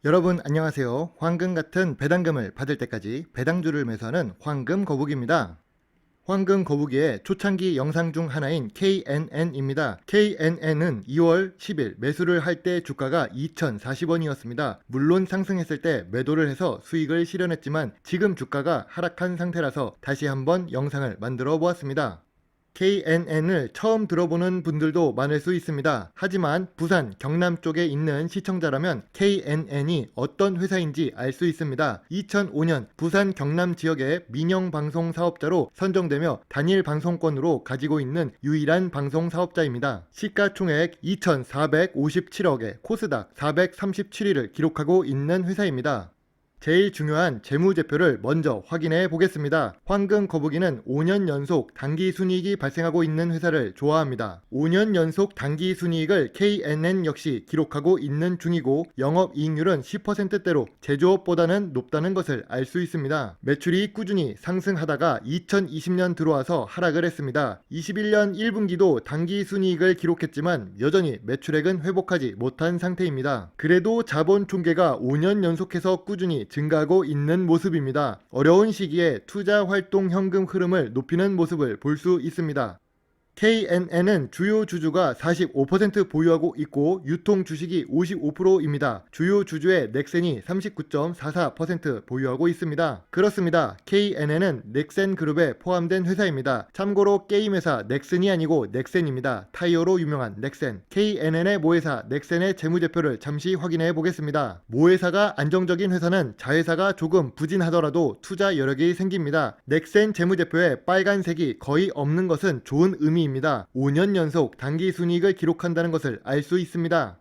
여러분 안녕하세요. 황금 같은 배당금을 받을 때까지 배당주를 매수하는 황금 거북입니다. 황금 거북이의 초창기 영상 중 하나인 KNN입니다. KNN은 2월 10일 매수를 할 때 주가가 2,040원이었습니다. 물론 상승했을 때 매도를 해서 수익을 실현했지만 지금 주가가 하락한 상태라서 다시 한번 영상을 만들어 보았습니다. KNN을 처음 들어보는 분들도 많을 수 있습니다. 하지만 부산, 경남 쪽에 있는 시청자라면 KNN이 어떤 회사인지 알 수 있습니다. 2005년 부산 경남 지역의 민영 방송 사업자로 선정되며 단일 방송권으로 가지고 있는 유일한 방송 사업자입니다. 시가총액 2,457억에 코스닥 437위를 기록하고 있는 회사입니다. 제일 중요한 재무제표를 먼저 확인해 보겠습니다. 황금 거북이는 5년 연속 당기순이익이 발생하고 있는 회사를 좋아합니다. 5년 연속 당기순이익을 KNN 역시 기록하고 있는 중이고 영업이익률은 10%대로 제조업보다는 높다는 것을 알 수 있습니다. 매출이 꾸준히 상승하다가 2020년 들어와서 하락을 했습니다. 21년 1분기도 당기순이익을 기록했지만 여전히 매출액은 회복하지 못한 상태입니다. 그래도 자본 총계가 5년 연속해서 꾸준히 증가하고 있는 모습입니다. 어려운 시기에 투자 활동 현금 흐름을 높이는 모습을 볼 수 있습니다. KNN은 주요 주주가 45% 보유하고 있고 유통 주식이 55%입니다. 주요 주주의 넥센이 39.44% 보유하고 있습니다. 그렇습니다. KNN은 넥센 그룹에 포함된 회사입니다. 참고로 게임 회사 넥슨이 아니고 넥센입니다. 타이어로 유명한 넥센. KNN의 모회사 넥센의 재무제표를 잠시 확인해 보겠습니다. 모회사가 안정적인 회사는 자회사가 조금 부진하더라도 투자 여력이 생깁니다. 넥센 재무제표에 빨간색이 거의 없는 것은 좋은 의미입니다. 5년 연속 당기순이익을 기록한다는 것을 알 수 있습니다.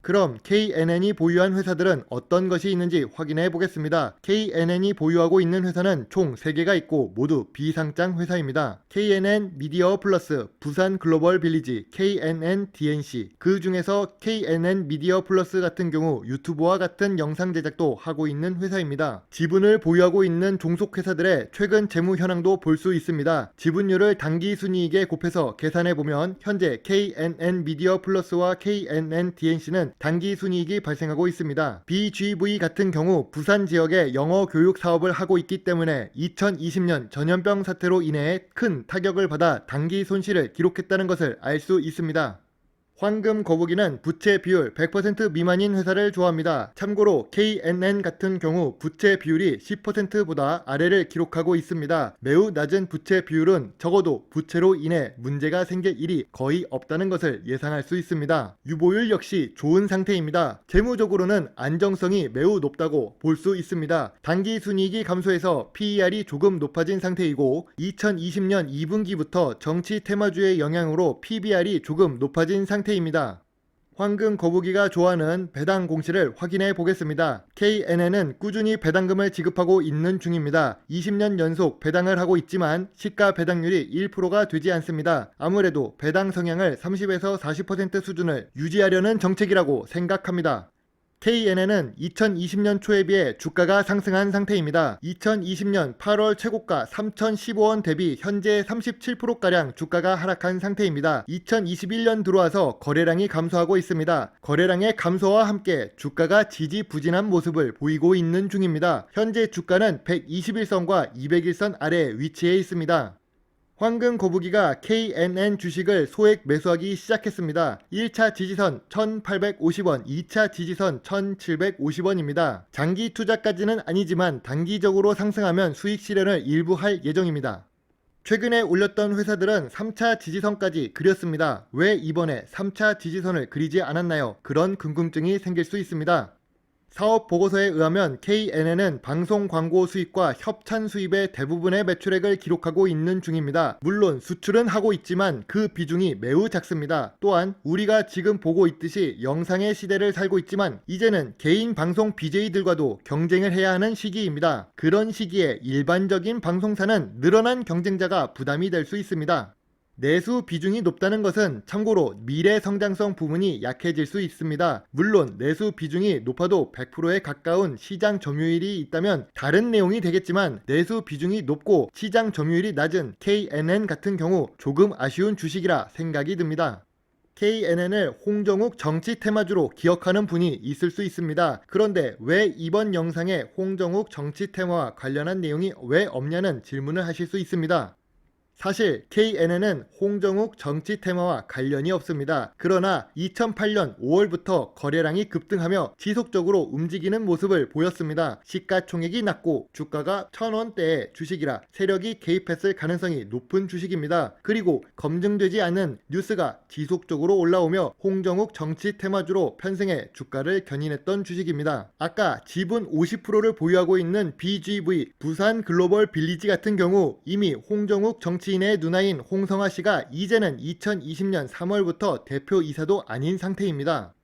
그럼 KNN이 보유한 회사들은 어떤 것이 있는지 확인해 보겠습니다. KNN이 보유하고 있는 회사는 총 3개가 있고 모두 비상장 회사입니다. KNN 미디어 플러스, 부산 글로벌 빌리지, KNN DNC. 그 중에서 KNN 미디어 플러스 같은 경우 유튜브와 같은 영상 제작도 하고 있는 회사입니다. 지분을 보유하고 있는 종속회사들의 최근 재무 현황도 볼 수 있습니다. 지분율을 당기순이익에 곱해서 계산해 보면 현재 KNN 미디어 플러스와 KNN DNC는 당기순이익이 발생하고 있습니다. BGV 같은 경우 부산 지역에 영어 교육 사업을 하고 있기 때문에 2020년 전염병 사태로 인해 큰 타격을 받아 당기 손실을 기록했다는 것을 알 수 있습니다. 황금 거북이는 부채 비율 100% 미만인 회사를 좋아합니다. 참고로 KNN 같은 경우 부채 비율이 10%보다 아래를 기록하고 있습니다. 매우 낮은 부채 비율은 적어도 부채로 인해 문제가 생길 일이 거의 없다는 것을 예상할 수 있습니다. 유보율 역시 좋은 상태입니다. 재무적으로는 안정성이 매우 높다고 볼 수 있습니다. 당기순이익이 감소해서 PER이 조금 높아진 상태이고 2020년 2분기부터 정치 테마주의 영향으로 PBR이 조금 높아진 상태입니다. 황금 거북이가 좋아하는 배당 공시를 확인해 보겠습니다. KNN은 꾸준히 배당금을 지급하고 있는 중입니다. 20년 연속 배당을 하고 있지만 시가 배당률이 1%가 되지 않습니다. 아무래도 배당 성향을 30에서 40% 수준을 유지하려는 정책이라고 생각합니다. KNN은 2020년 초에 비해 주가가 상승한 상태입니다. 2020년 8월 최고가 3,015원 대비 현재 37%가량 주가가 하락한 상태입니다. 2021년 들어와서 거래량이 감소하고 있습니다. 거래량의 감소와 함께 주가가 지지부진한 모습을 보이고 있는 중입니다. 현재 주가는 121선과 201선 아래에 위치해 있습니다. 황금 거북이가 KNN 주식을 소액 매수하기 시작했습니다. 1차 지지선 1850원, 2차 지지선 1750원입니다. 장기 투자까지는 아니지만 단기적으로 상승하면 수익 실현을 일부 할 예정입니다. 최근에 올렸던 회사들은 3차 지지선까지 그렸습니다. 왜 이번에 3차 지지선을 그리지 않았나요? 그런 궁금증이 생길 수 있습니다. 사업 보고서에 의하면 KNN은 방송 광고 수입과 협찬 수입의 대부분의 매출액을 기록하고 있는 중입니다. 물론 수출은 하고 있지만 그 비중이 매우 작습니다. 또한 우리가 지금 보고 있듯이 영상의 시대를 살고 있지만 이제는 개인 방송 BJ들과도 경쟁을 해야 하는 시기입니다. 그런 시기에 일반적인 방송사는 늘어난 경쟁자가 부담이 될 수 있습니다. 내수 비중이 높다는 것은 참고로 미래 성장성 부분이 약해질 수 있습니다. 물론 내수 비중이 높아도 100%에 가까운 시장 점유율이 있다면 다른 내용이 되겠지만 내수 비중이 높고 시장 점유율이 낮은 KNN 같은 경우 조금 아쉬운 주식이라 생각이 듭니다. KNN을 홍정욱 정치 테마주로 기억하는 분이 있을 수 있습니다. 그런데 왜 이번 영상에 홍정욱 정치 테마와 관련한 내용이 왜 없냐는 질문을 하실 수 있습니다. 사실 KNN은 홍정욱 정치 테마와 관련이 없습니다. 그러나 2008년 5월부터 거래량이 급등하며 지속적으로 움직이는 모습을 보였습니다. 시가총액이 낮고 주가가 1,000원대의 주식이라 세력이 개입했을 가능성이 높은 주식입니다. 그리고 검증되지 않은 뉴스가 지속적으로 올라오며 홍정욱 정치 테마주로 편승해 주가를 견인했던 주식입니다. 아까 지분 50%를 보유하고 있는 BGV 부산 글로벌 빌리지 같은 경우 이미 홍정욱 정치인의 누나인 홍성아 씨가 이제는 2020년 3월부터 대표이사도 아닌 상태입니다.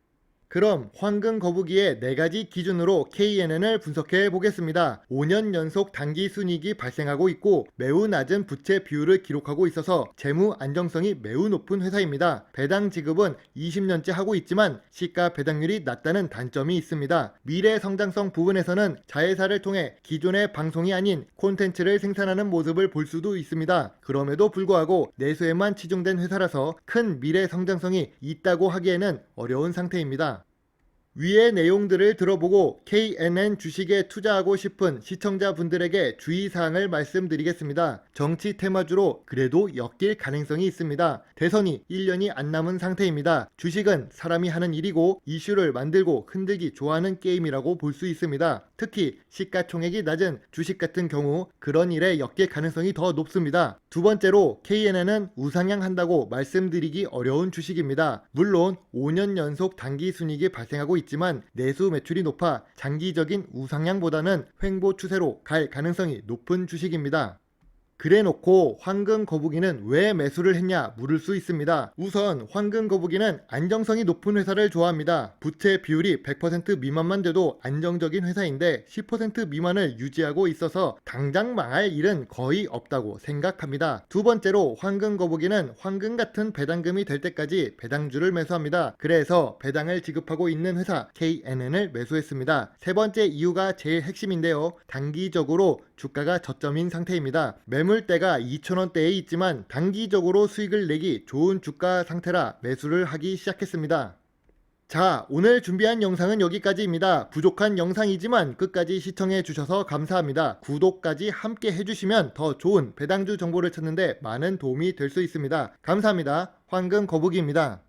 그럼 황금 거북이의 4가지 기준으로 KNN을 분석해 보겠습니다. 5년 연속 단기 순이익이 발생하고 있고 매우 낮은 부채 비율을 기록하고 있어서 재무 안정성이 매우 높은 회사입니다. 배당 지급은 20년째 하고 있지만 시가 배당률이 낮다는 단점이 있습니다. 미래 성장성 부분에서는 자회사를 통해 기존의 방송이 아닌 콘텐츠를 생산하는 모습을 볼 수도 있습니다. 그럼에도 불구하고 내수에만 치중된 회사라서 큰 미래 성장성이 있다고 하기에는 어려운 상태입니다. 위의 내용들을 들어보고 KNN 주식에 투자하고 싶은 시청자분들에게 주의사항을 말씀드리겠습니다. 정치 테마주로 그래도 엮일 가능성이 있습니다. 대선이 1년이 안 남은 상태입니다. 주식은 사람이 하는 일이고 이슈를 만들고 흔들기 좋아하는 게임이라고 볼 수 있습니다. 특히 시가총액이 낮은 주식 같은 경우 그런 일에 엮일 가능성이 더 높습니다. 두 번째로 KNN은 우상향한다고 말씀드리기 어려운 주식입니다. 물론 5년 연속 단기 순이익이 발생하고 있지만 내수 매출이 높아 장기적인 우상향보다는 횡보 추세로 갈 가능성이 높은 주식입니다. 그래놓고 황금 거북이는 왜 매수를 했냐 물을 수 있습니다. 우선 황금 거북이는 안정성이 높은 회사를 좋아합니다. 부채 비율이 100% 미만만 돼도 안정적인 회사인데 10% 미만을 유지하고 있어서 당장 망할 일은 거의 없다고 생각합니다. 두 번째로 황금 거북이는 황금 같은 배당금이 될 때까지 배당주를 매수합니다. 그래서 배당을 지급하고 있는 회사 KNN을 매수했습니다. 세 번째 이유가 제일 핵심인데요. 단기적으로 주가가 저점인 상태입니다. 매물대가 2,000원대에 있지만 단기적으로 수익을 내기 좋은 주가 상태라 매수를 하기 시작했습니다. 자, 오늘 준비한 영상은 여기까지입니다. 부족한 영상이지만 끝까지 시청해 주셔서 감사합니다. 구독까지 함께 해주시면 더 좋은 배당주 정보를 찾는데 많은 도움이 될 수 있습니다. 감사합니다. 황금 거북이입니다.